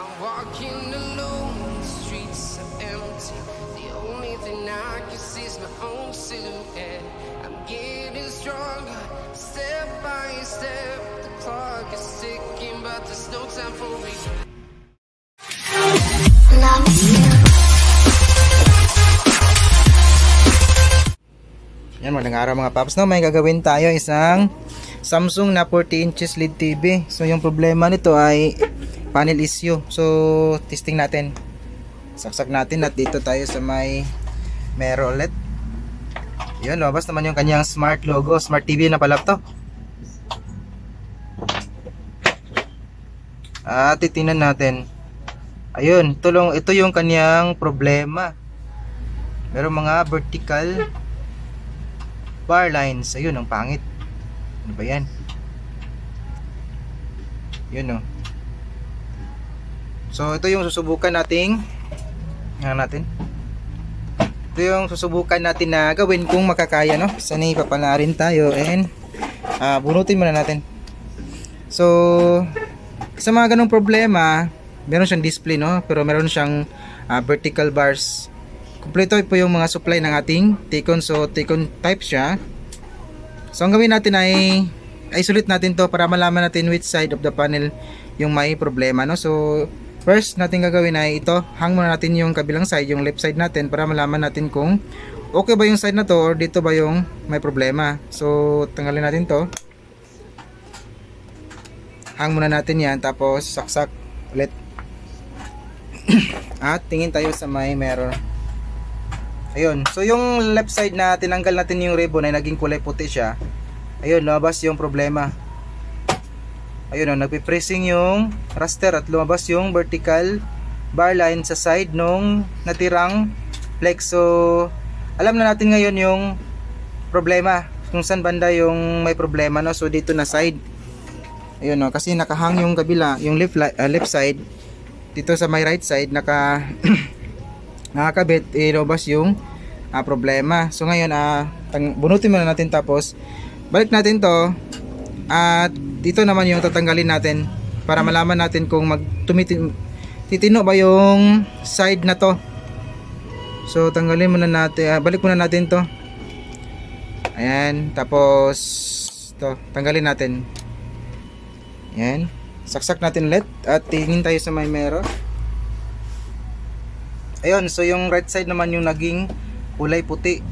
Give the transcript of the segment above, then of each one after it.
I'm walking alone, the streets are empty. The only thing I can see is my own silhouette. I'm getting stronger, step by step. The clock is ticking, but there's no time for me. Yan, magandang araw mga paps, no? May gagawin tayo isang Samsung na 40 inches LED TV. So yung problema nito ay panel issue. So testing natin. Saksak natin at dito tayo sa may mirror LED. Yun, lumabas naman yung kanyang smart logo. Smart TV na pala to. At titingnan natin. Ayun, ito yung kanyang problema. Meron mga vertical bar lines. Ayun, ang pangit. Ano ba yan? Yun, oh. So ito yung susubukan natin. Ito yung susubukan natin na gawin kung makakaya, no? Sanay papalarin tayo and bunutin muna natin. So sa mga ganong problema, meron siyang display, no? Pero meron siyang vertical bars. Kompleto po yung mga supply ng ating T-Con. So T-Con type siya. So ang gawin natin ay isolate natin to para malaman natin which side of the panel yung may problema, no? So first natin gagawin ay ito, hang muna natin yung kabilang side, yung left side natin, para malaman natin kung okay ba yung side na to or dito ba yung may problema. So tanggalin natin to, hang muna natin yan, tapos saksak ulit. At tingin tayo sa may mirror. Ayun, so yung left side na tinanggal natin yung ribbon ay naging kulay puti siya. Ayun, lumabas yung problema. Ayun, nagpipressing yung raster at lumabas yung vertical bar line sa side nung natirang flex. So alam na natin ngayon yung problema, kung saan banda yung may problema, no? So dito na side. Ayun, no, kasi nakahang yung kabila, yung left side. Dito sa my right side nakakabit, ilabas yung problema. So ngayon bunutin muna natin, tapos balik natin to, at dito naman yung tatanggalin natin para malaman natin kung titino ba yung side na to. So tanggalin muna natin, balik muna natin to. Ayan, tapos to tanggalin natin. Ayan, saksak natin ulit at tingin tayo sa may mirror. Ayun, so yung right side naman yung naging kulay puti.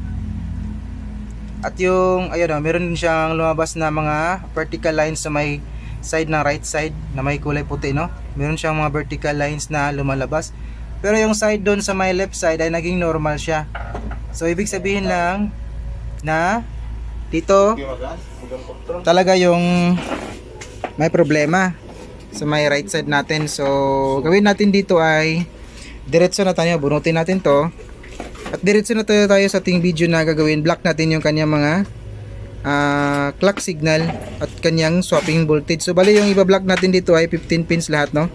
At yung, ayun, meron din siyang lumabas na mga vertical lines sa may side ng right side na may kulay puti, no? Meron siyang mga vertical lines na lumalabas. Pero yung side doon sa may left side ay naging normal siya. So ibig sabihin lang na dito talaga yung may problema sa may right side natin. So gawin natin dito ay diretso na tayo, bunutin natin to. At diretso na tayo sa ating video na gagawin. Block natin yung kanyang mga clock signal at kanyang swapping voltage. So bali yung iba-block natin dito ay 15 pins lahat, no?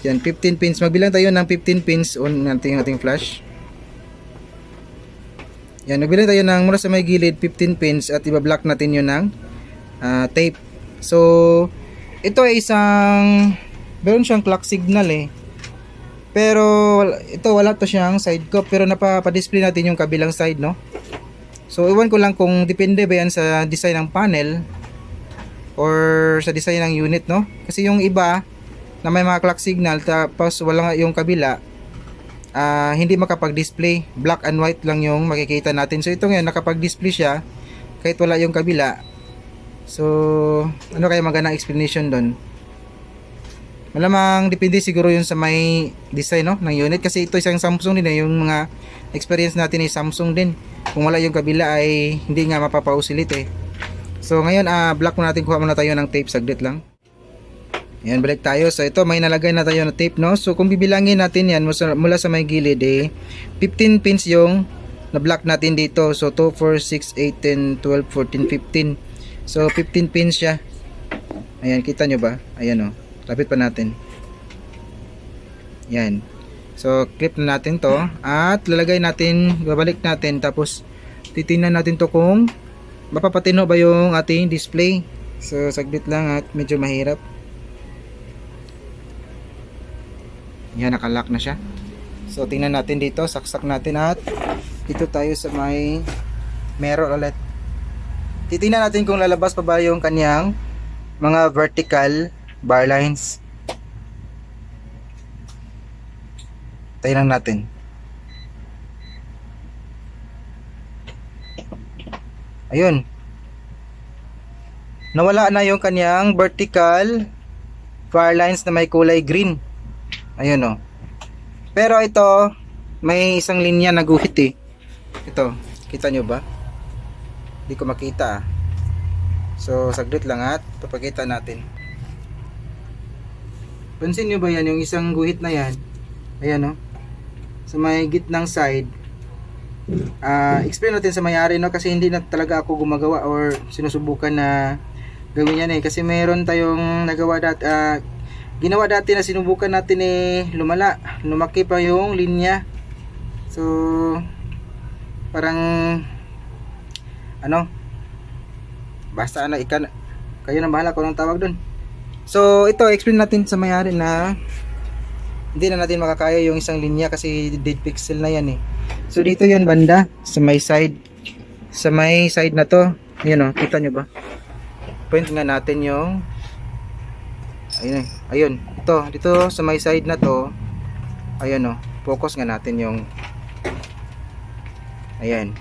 Yan, 15 pins. Magbilang tayo ng 15 pins. On natin yung ating flash. Yan, magbilang tayo ng mula sa may gilid 15 pins at iba-block natin yun ng tape. So ito ay isang, meron siyang clock signal eh. Pero ito wala to siyang side cup, pero napapa-display natin yung kabilang side, no? So iwan ko lang kung depende ba yan sa design ng panel or sa design ng unit, no? Kasi yung iba na may mga clock signal tapos wala nga yung kabila, hindi makapag-display, black and white lang yung makikita natin. So ito ngayon nakapag-display siya kahit wala yung kabila. So ano kaya magandang explanation doon? Malamang depende siguro yun sa may design, no, ng unit, kasi ito isang Samsung din eh. Yung mga experience natin ay Samsung din. Kung wala yung kabila ay hindi nga mapapausilit eh. So ngayon block mo natin, kuha muna tayo ng tape, saglit lang. Ayan, balik tayo. So ito may nalagay na tayo na tape, no. So kung bibilangin natin yan mula sa may gilid eh 15 pins yung na block natin dito. So 2, 4, 6, 8, 10, 12, 14, 15. So 15 pins siya. Ayan, kita nyo ba? Ayan, oh. Lapit pa natin. Yan. So clip na natin to at lalagay natin, babalik natin, tapos titingnan natin to kung mapapatino ba yung ating display. So saglit lang at medyo mahirap. Yan, nakalock na siya. So tingnan natin dito, saksak natin at dito tayo sa may mirror ulit. Titingnan natin kung lalabas pa ba yung kanyang mga vertical bar lines. Tingnan natin. Ayun. Nawala na yung kanyang vertical bar lines na may kulay green. Ayun oh. Pero ito, may isang linya na guhit eh. Ito, kita nyo ba? Hindi ko makita ah. So, saglit lang at papakita natin. Pansin nyo ba yan, yung isang guhit na yan? Ayan oh. Sa may gitnang side. Explain natin sa may-ari no, kasi hindi na talaga ako gumagawa or sinusubukan na gawin yan eh, kasi meron tayong nagawa dati, ginawa dati na sinubukan natin eh, lumaki pa yung linya. So parang ano, basta ano, kayo na bahala kung anong tawag dun. So ito, explain natin sa may-ari na hindi na natin makakaya yung isang linya kasi dead pixel na yan eh. So dito yan banda sa may side na to. Ayun oh, kita nyo ba? Point nga natin yung ayun, ito dito sa may side na to. Ayun oh, focus nga natin yung ayan.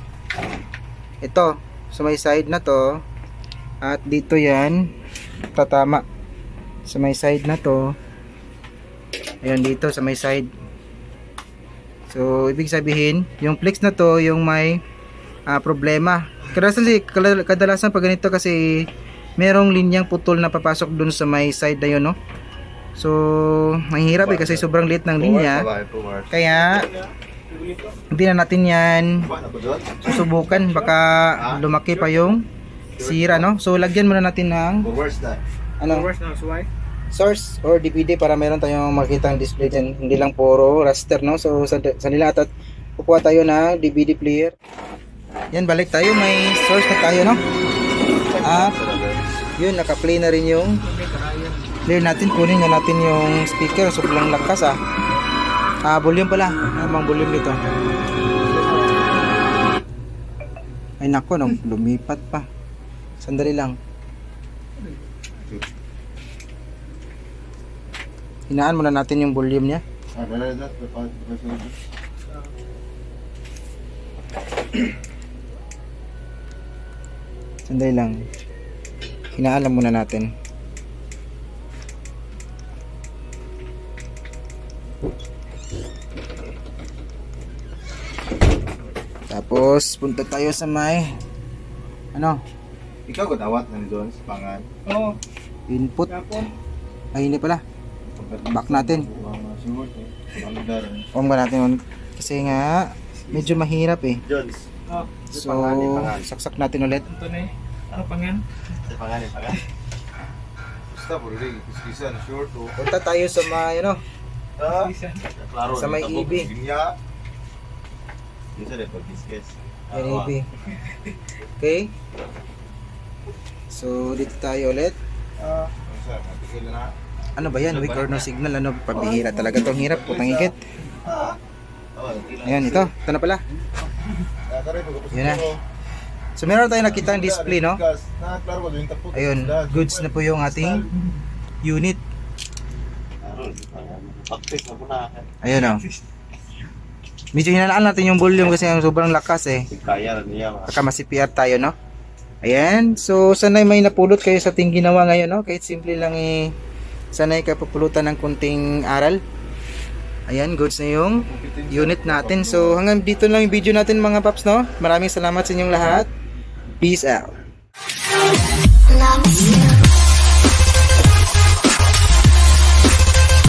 Ito sa may side na to at dito yan tatama sa may side na to. Ayun dito sa may side. So ibig sabihin yung flex na to yung may problema. Kadalasan pag ganito kasi merong linyang putol na papasok dun sa may side na yun no. So mahirap eh kasi sobrang liit ng linya. Kaya hindi na natin yan susubukan, baka lumaki pa yung sira no. So lagyan muna natin ng source or DVD para meron tayong makitang display dyan, hindi lang puro raster no. So sa nila at kukuha tayo na DVD player. Yan, balik tayo, may source na tayo no. At yun, naka-play na rin yung player natin. Kunin na natin yung speaker, sobrang lakas volume pala, namang volume dito. Ay nako, lumipat pa. Sandali lang. Hinaan muna natin yung volume niya. Sandali lang. Hinaan lang muna natin. Tapos punta tayo sa may ano? Ikaw gudawat na ni Jones pangan. Oo. Input. Ay hindi pala. Back natin. On ba natin kasi nga medyo mahirap eh. Jones. So saksak natin ulit. Ito na eh. Ano pangan? Pangan. Basta po rin, kiskisan, short o. Punta tayo sa may ano? Klaro. Sa may EB. Linya. Isa rin pag kiskis. EB. Okay. So dito tayo ulit. Ano ba yan? Weak or no signal? Ano? Pabihira talaga itong hirap. Putang higit. Ayan, ito. Ito na pala. Yun na. So meron tayong nakita ang display, no? Ayun, goods na po yung ating unit. Ayun o. Medyo hinanaan natin yung volume kasi ang sobrang lakas eh. Baka ma-CPR tayo, no? Ayan. So sanay may napulot kayo sa ating ginawa ngayon, no? Kahit simple lang eh. Sanay ka papulutan ng kunting aral. Ayan, goods na yung unit natin. So hanggang dito lang yung video natin mga paps, no? Maraming salamat sa inyong lahat. Peace out.